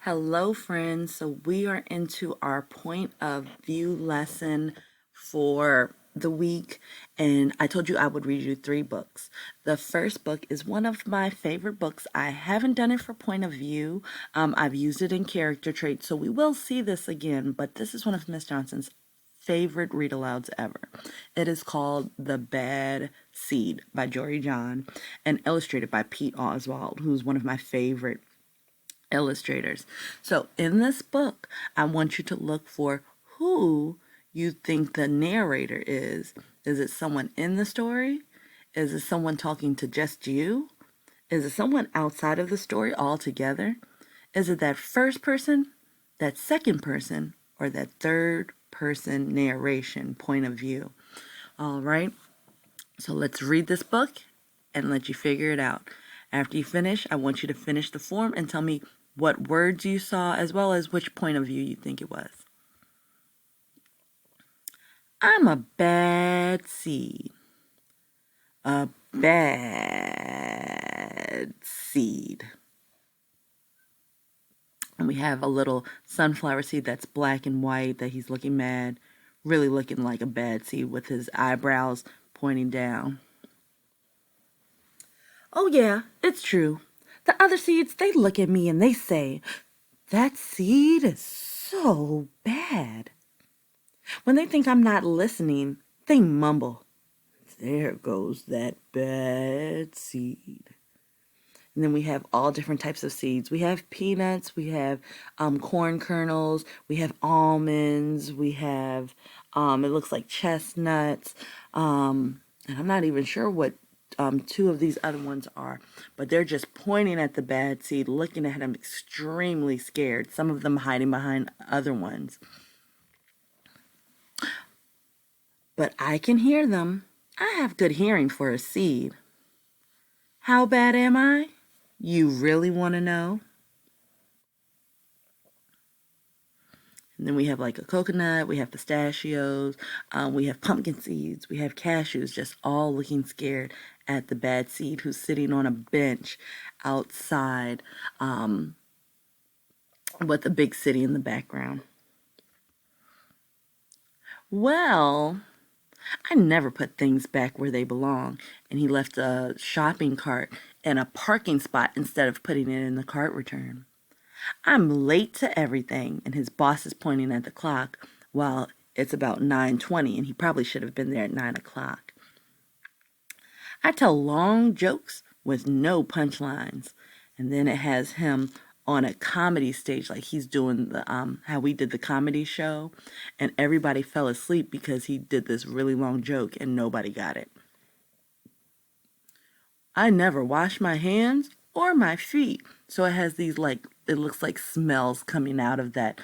Hello, friends. So we are into our point of view lesson for the week, and I told you I would read you three books. The first book is one of my favorite books. I haven't done it for point of view. I've used it in character traits, so we will see this again, but this is one of Miss Johnson's favorite read alouds ever. It is called The Bad Seed by Jory John and illustrated by Pete Oswald, who's one of my favorite illustrators. So in this book, I want you to look for who you think the narrator is. Is it someone in the story? Is it someone talking to just you? Is it someone outside of the story altogether? Is it that first person, that second person, or that third person narration point of view? All right. So let's read this book and let you figure it out. After you finish, I want you to finish the form and tell me what words you saw as well as which point of view you think it was. I'm a bad seed. A bad seed. And we have a little sunflower seed that's black and white that he's looking mad, really looking like a bad seed with his eyebrows pointing down. Oh yeah, it's true. The other seeds, they look at me and they say, that seed is so bad. When they think I'm not listening, they mumble, there goes that bad seed. And then we have all different types of seeds. We have peanuts, we have corn kernels, we have almonds, we have, it looks like chestnuts, and I'm not even sure what two of these other ones are, but they're just pointing at the bad seed, looking at him extremely scared, some of them hiding behind other ones. But I can hear them. I have good hearing for a seed. How bad am I? You really want to know? And then we have like a coconut, we have pistachios, we have pumpkin seeds, we have cashews, just all looking scared at the bad seed who's sitting on a bench outside with a big city in the background. Well, I never put things back where they belong, and he left a shopping cart in a parking spot instead of putting it in the cart return. I'm late to everything, and his boss is pointing at the clock while it's about 9:20, and he probably should have been there at 9 o'clock. I tell long jokes with no punchlines, and then it has him on a comedy stage like he's doing the how we did the comedy show, and everybody fell asleep because he did this really long joke and nobody got it. I never wash my hands or my feet. So it has these like, it looks like smells coming out of that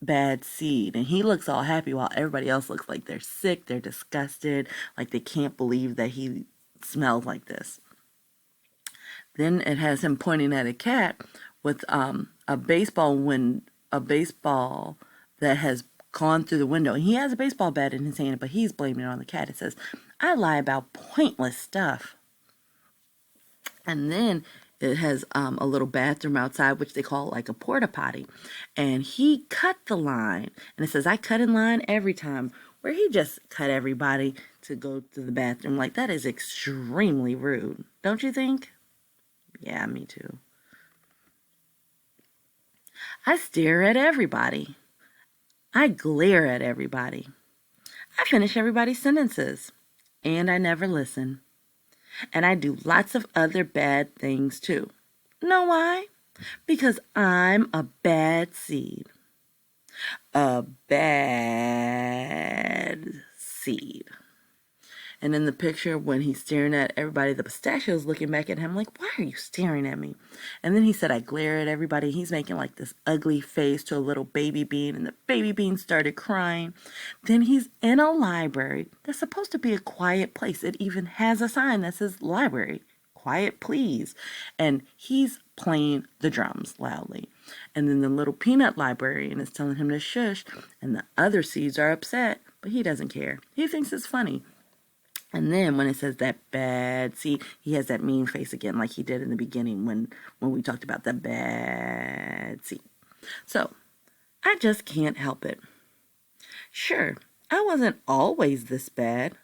bad seed. And he looks all happy while everybody else looks like they're sick, they're disgusted, like they can't believe that he smells like this. Then it has him pointing at a cat with a baseball that has gone through the window. And he has a baseball bat in his hand, but he's blaming it on the cat. It says, I lie about pointless stuff. And then it has a little bathroom outside, which they call like a porta potty. And he cut the line. And it says, I cut in line every time. Where he just cut everybody to go to the bathroom. Like, that is extremely rude. Don't you think? Yeah, me too. I stare at everybody. I glare at everybody. I finish everybody's sentences. And I never listen. And I do lots of other bad things too. Know why? Because I'm a bad seed. A bad seed. And in the picture, when he's staring at everybody, the pistachio's looking back at him like, why are you staring at me? And then he said, I glare at everybody. He's making like this ugly face to a little baby bean, and the baby bean started crying. Then he's in a library that's supposed to be a quiet place. It even has a sign that says library, quiet please. And he's playing the drums loudly. And then the little peanut librarian is telling him to shush, and the other seeds are upset, but he doesn't care. He thinks it's funny. And then when it says that bad seed, he has that mean face again like he did in the beginning when we talked about the bad bad seed. So I just can't help it. Sure, I wasn't always this bad.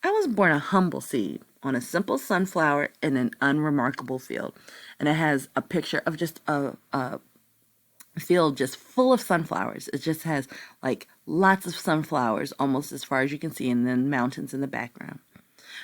I was born a humble seed on a simple sunflower in an unremarkable field. And it has a picture of just a field just full of sunflowers. It just has like lots of sunflowers almost as far as you can see, and then mountains in the background.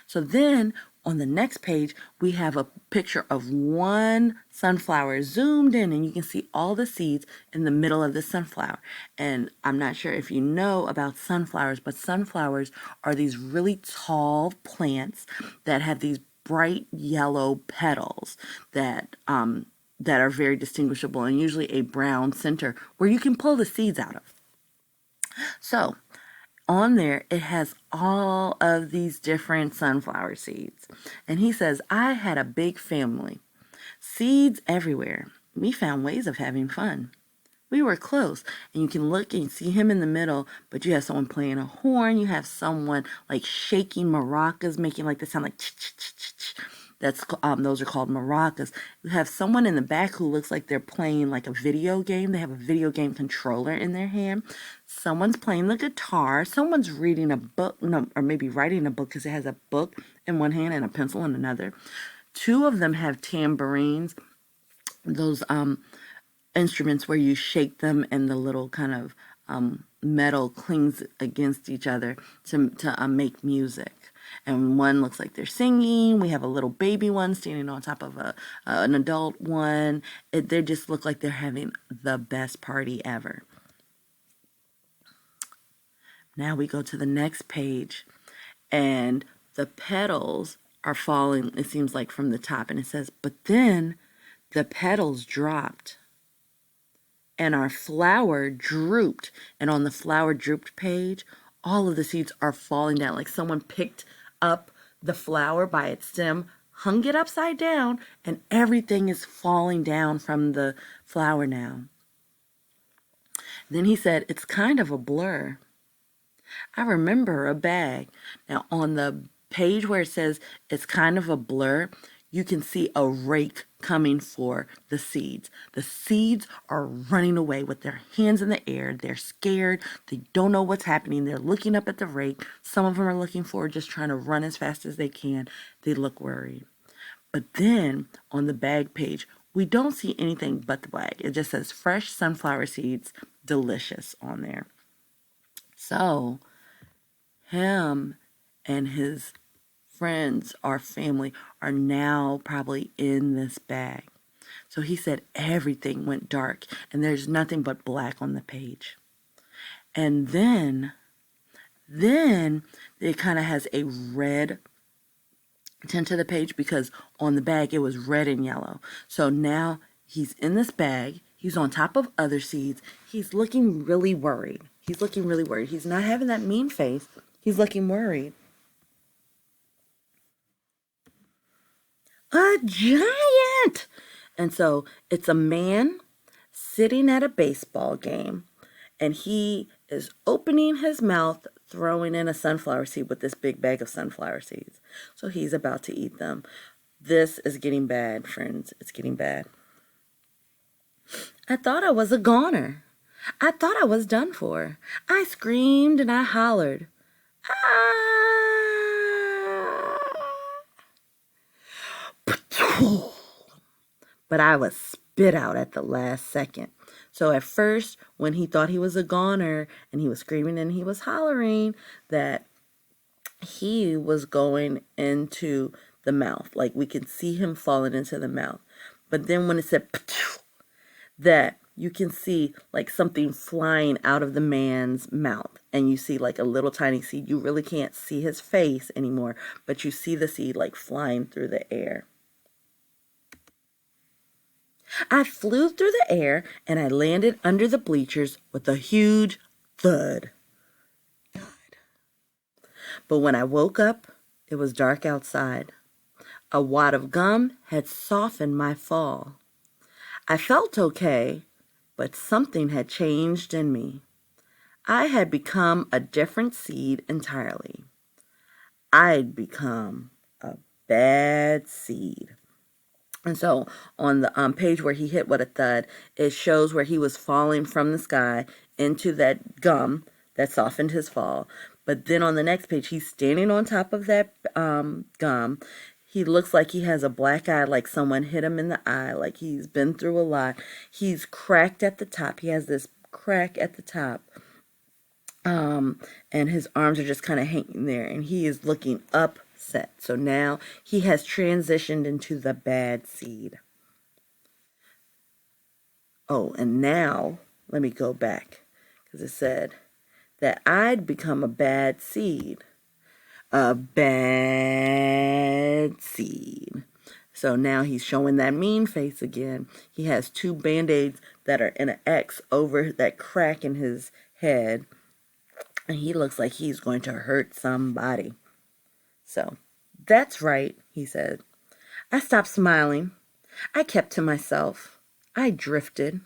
So then on the next page, we have a picture of one sunflower zoomed in, and you can see all the seeds in the middle of the sunflower. And I'm not sure if you know about sunflowers, but sunflowers are these really tall plants that have these bright yellow petals that are very distinguishable, and usually a brown center where you can pull the seeds out of. So on there, it has all of these different sunflower seeds. And he says, I had a big family, seeds everywhere. We found ways of having fun. We were close, and you can look and see him in the middle, but you have someone playing a horn. You have someone like shaking maracas, making like the sound like ch-ch-ch-ch-ch. Those are called maracas. You have someone in the back who looks like they're playing like a video game. They have a video game controller in their hand. Someone's playing the guitar. Someone's reading a book, no, or maybe writing a book because it has a book in one hand and a pencil in another. Two of them have tambourines. Those instruments where you shake them and the little kind of metal clings against each other to make music. And one looks like they're singing. We have a little baby one standing on top of an adult one. They just look like they're having the best party ever. Now we go to the next page, and the petals are falling, it seems like, from the top. And it says, but then the petals dropped, and our flower drooped. And on the flower drooped page, all of the seeds are falling down, like someone picked up the flower by its stem, hung it upside down, and everything is falling down from the flower now. Then he said, it's kind of a blur. I remember a bag. Now on the page where it says it's kind of a blur, you can see a rake coming for the seeds. The seeds are running away with their hands in the air. They're scared. They don't know what's happening. They're looking up at the rake. Some of them are looking forward, just trying to run as fast as they can. They look worried. But then on the bag page, we don't see anything but the bag. It just says fresh sunflower seeds, delicious on there. So him and his friends, our family, are now probably in this bag. So he said everything went dark and there's nothing but black on the page. And then it kind of has a red tint to the page because on the bag it was red and yellow. So now he's in this bag. He's on top of other seeds. He's looking really worried. He's not having that mean face. He's looking worried. A giant! And so it's a man sitting at a baseball game, and he is opening his mouth, throwing in a sunflower seed with this big bag of sunflower seeds. So he's about to eat them. This is getting bad, friends. It's getting bad. I thought I was a goner. I thought I was done for. I screamed and I hollered. But I was spit out at the last second. So at first, when he thought he was a goner and he was screaming and he was hollering, that he was going into the mouth. Like we can see him falling into the mouth. But then when it said that, you can see like something flying out of the man's mouth. And you see like a little tiny seed. You really can't see his face anymore, but you see the seed like flying through the air. I flew through the air and I landed under the bleachers with a huge thud. But when I woke up, it was dark outside. A wad of gum had softened my fall. I felt okay, but something had changed in me. I had become a different seed entirely. I'd become a bad seed. And so on the page where he hit what a thud, it shows where he was falling from the sky into that gum that softened his fall. But then on the next page, he's standing on top of that gum. He looks like he has a black eye, like someone hit him in the eye, like he's been through a lot. He's cracked at the top. He has this crack at the top. And his arms are just kind of hanging there, and he is looking upset. So now he has transitioned into the bad seed. Oh, and now let me go back because it said that I'd become a bad seed. A bad seed. So now he's showing that mean face again. He has two band-aids that are in an X over that crack in his head. And he looks like he's going to hurt somebody. So, that's right, he said. I stopped smiling. I kept to myself. I drifted.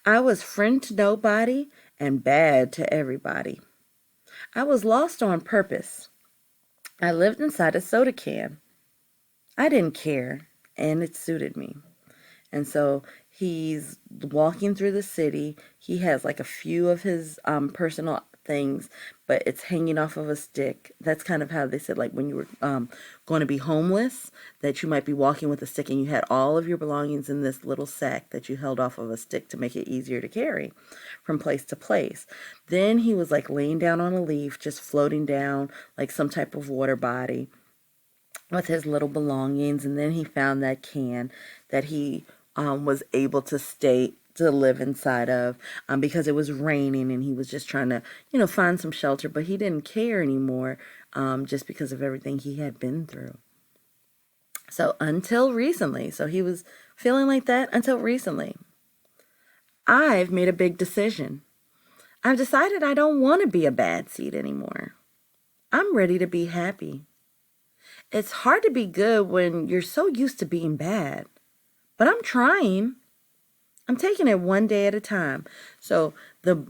I was friend to nobody and bad to everybody. I was lost on purpose. I lived inside a soda can. I didn't care, and it suited me. And so he's walking through the city. He has like a few of his personal things, but it's hanging off of a stick. That's kind of how they said, like when you were going to be homeless, that you might be walking with a stick and you had all of your belongings in this little sack that you held off of a stick to make it easier to carry from place to place. Then he was like laying down on a leaf, just floating down like some type of water body with his little belongings. And then he found that can that he was able to live inside of because it was raining, and he was just trying to, find some shelter, but he didn't care anymore just because of everything he had been through. So until recently, so he was feeling like that until recently. I've made a big decision. I've decided I don't want to be a bad seed anymore. I'm ready to be happy. It's hard to be good when you're so used to being bad, but I'm trying. I'm taking it one day at a time. So the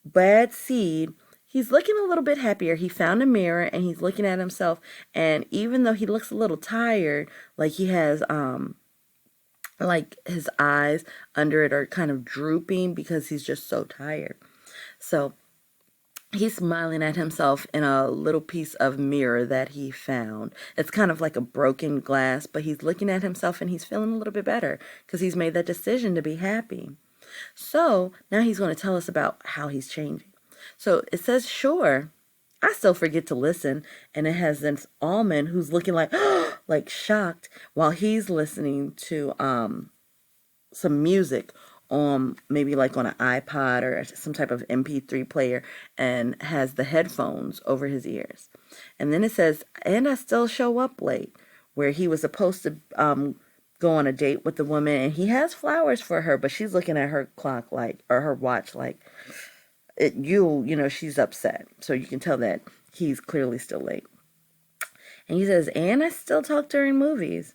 bad seed, he's looking a little bit happier. He found a mirror and he's looking at himself. And even though he looks a little tired, like he has, like his eyes under it are kind of drooping because he's just so tired. So he's smiling at himself in a little piece of mirror that he found. It's kind of like a broken glass, but he's looking at himself and he's feeling a little bit better because he's made that decision to be happy. So now he's going to tell us about how he's changing. So it says, sure, I still forget to listen. And it has this almond who's looking like, like shocked while he's listening to some music on maybe like on an iPod or some type of MP3 player, and has the headphones over his ears. And then it says, and I still show up late, where he was supposed to go on a date with the woman, and he has flowers for her, but she's looking at her clock like, or her watch like, she's upset. So you can tell that he's clearly still late. And he says, and I still talk during movies.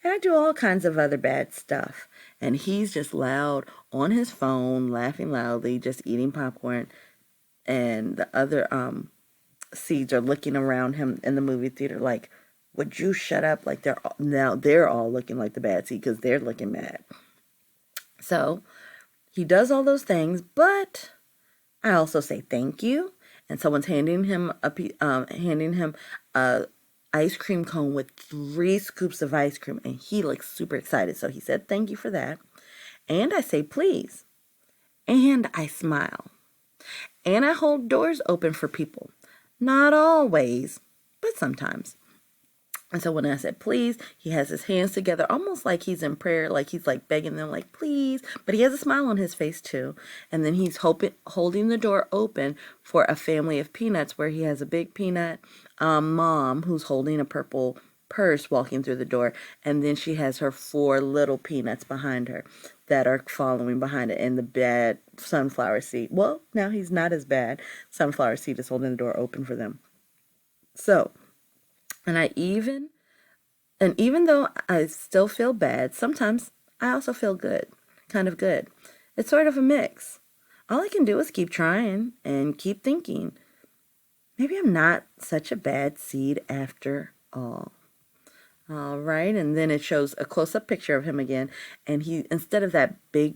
And I do all kinds of other bad stuff. And he's just loud on his phone, laughing loudly, just eating popcorn. And the other seeds are looking around him in the movie theater like, would you shut up? Like they're all looking like the bad seed because they're looking mad. So he does all those things, but I also say thank you. And someone's handing him a ice cream cone with 3 scoops of ice cream, and he looks super excited. So he said thank you for that. And I say please. And I smile. And I hold doors open for people. Not always, but sometimes. And so when I said please, he has his hands together, almost like he's in prayer, like he's like begging them, like please. But he has a smile on his face too. And then he's holding the door open for a family of peanuts, where he has a big peanut mom who's holding a purple purse walking through the door. And then she has her 4 little peanuts behind her that are following behind it. And the bad sunflower seed, well, now he's not as bad. Sunflower seed is holding the door open for them. So, and even though I still feel bad, sometimes I also feel good, kind of good. It's sort of a mix. All I can do is keep trying and keep thinking, maybe I'm not such a bad seed after all. All right, and then it shows a close-up picture of him again, and he, instead of that big